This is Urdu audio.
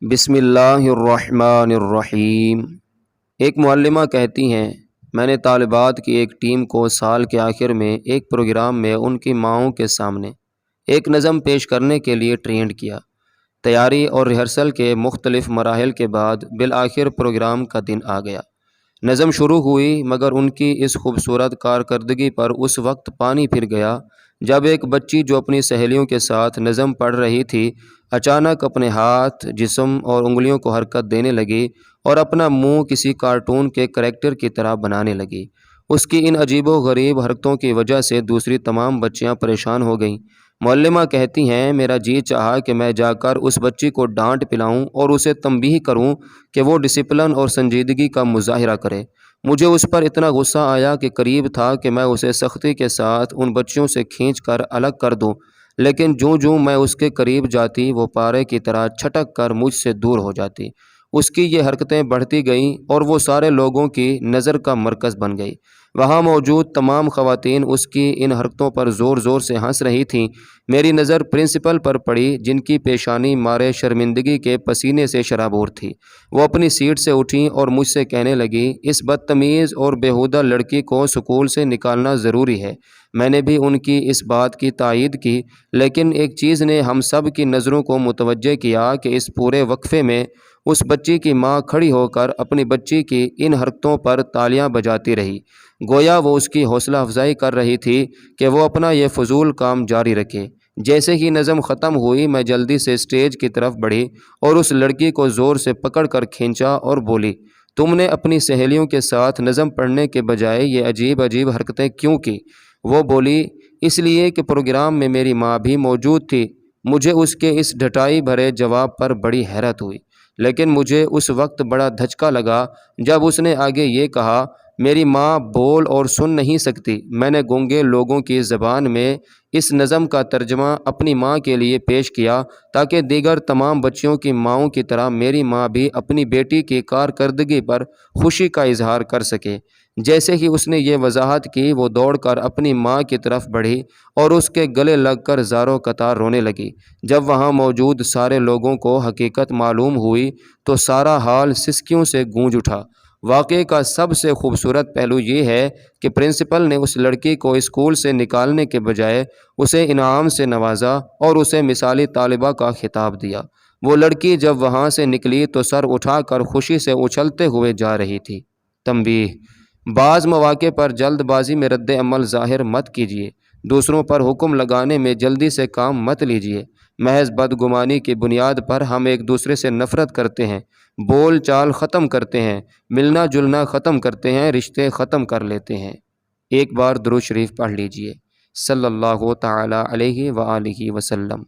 بسم اللہ الرحمن الرحیم۔ ایک معلمہ کہتی ہیں، میں نے طالبات کی ایک ٹیم کو سال کے آخر میں ایک پروگرام میں ان کی ماؤں کے سامنے ایک نظم پیش کرنے کے لیے ٹرینڈ کیا۔ تیاری اور ریہرسل کے مختلف مراحل کے بعد بالآخر پروگرام کا دن آ گیا۔ نظم شروع ہوئی، مگر ان کی اس خوبصورت کارکردگی پر اس وقت پانی پھر گیا جب ایک بچی جو اپنی سہیلیوں کے ساتھ نظم پڑھ رہی تھی اچانک اپنے ہاتھ، جسم اور انگلیوں کو حرکت دینے لگی اور اپنا منہ کسی کارٹون کے کریکٹر کی طرح بنانے لگی۔ اس کی ان عجیب و غریب حرکتوں کی وجہ سے دوسری تمام بچیاں پریشان ہو گئیں۔ معلمہ کہتی ہیں، میرا جی چاہا کہ میں جا کر اس بچی کو ڈانٹ پلاؤں اور اسے تنبیہ کروں کہ وہ ڈسپلن اور سنجیدگی کا مظاہرہ کرے۔ مجھے اس پر اتنا غصہ آیا کہ قریب تھا کہ میں اسے سختی کے ساتھ ان بچیوں سے کھینچ کر الگ کر دوں، لیکن جوں میں اس کے قریب جاتی وہ پارے کی طرح چھٹک کر مجھ سے دور ہو جاتی۔ اس کی یہ حرکتیں بڑھتی گئیں اور وہ سارے لوگوں کی نظر کا مرکز بن گئی۔ وہاں موجود تمام خواتین اس کی ان حرکتوں پر زور زور سے ہنس رہی تھیں۔ میری نظر پرنسپل پر پڑی، جن کی پیشانی مارے شرمندگی کے پسینے سے شرابور تھی۔ وہ اپنی سیٹ سے اٹھیں اور مجھ سے کہنے لگی، اس بدتمیز اور بیہودہ لڑکی کو اسکول سے نکالنا ضروری ہے۔ میں نے بھی ان کی اس بات کی تائید کی، لیکن ایک چیز نے ہم سب کی نظروں کو متوجہ کیا کہ اس پورے وقفے میں اس بچی کی ماں کھڑی ہو کر اپنی بچی کی ان حرکتوں پر تالیاں بجاتی رہی، گویا وہ اس کی حوصلہ افزائی کر رہی تھی کہ وہ اپنا یہ فضول کام جاری رکھے۔ جیسے ہی نظم ختم ہوئی، میں جلدی سے اسٹیج کی طرف بڑھی اور اس لڑکی کو زور سے پکڑ کر کھینچا اور بولی، تم نے اپنی سہیلیوں کے ساتھ نظم پڑھنے کے بجائے یہ عجیب حرکتیں کیوں کی؟ وہ بولی، اس لیے کہ پروگرام میں میری ماں بھی موجود تھی۔ مجھے اس کے اس ڈھٹائی بھرے جواب پر بڑی حیرت ہوئی، لیکن مجھے اس وقت بڑا دھچکا لگا جب اس نے آگے یہ کہا، میری ماں بول اور سن نہیں سکتی۔ میں نے گونگے لوگوں کی زبان میں اس نظم کا ترجمہ اپنی ماں کے لیے پیش کیا تاکہ دیگر تمام بچیوں کی ماؤں کی طرح میری ماں بھی اپنی بیٹی کی کارکردگی پر خوشی کا اظہار کر سکے۔ جیسے ہی اس نے یہ وضاحت کی، وہ دوڑ کر اپنی ماں کی طرف بڑھی اور اس کے گلے لگ کر زاروں قطار رونے لگی۔ جب وہاں موجود سارے لوگوں کو حقیقت معلوم ہوئی تو سارا ہال سسکیوں سے گونج اٹھا۔ واقعے کا سب سے خوبصورت پہلو یہ ہے کہ پرنسپل نے اس لڑکی کو اسکول سے نکالنے کے بجائے اسے انعام سے نوازا اور اسے مثالی طالبہ کا خطاب دیا۔ وہ لڑکی جب وہاں سے نکلی تو سر اٹھا کر خوشی سے اچھلتے ہوئے جا رہی تھی۔ تنبیہ: بعض مواقع پر جلد بازی میں رد عمل ظاہر مت کیجیے۔ دوسروں پر حکم لگانے میں جلدی سے کام مت لیجیے۔ محض بدگمانی کی بنیاد پر ہم ایک دوسرے سے نفرت کرتے ہیں، بول چال ختم کرتے ہیں، ملنا جلنا ختم کرتے ہیں، رشتے ختم کر لیتے ہیں۔ ایک بار درود شریف پڑھ لیجیے۔ صلی اللہ تعالی علیہ وآلہ وسلم۔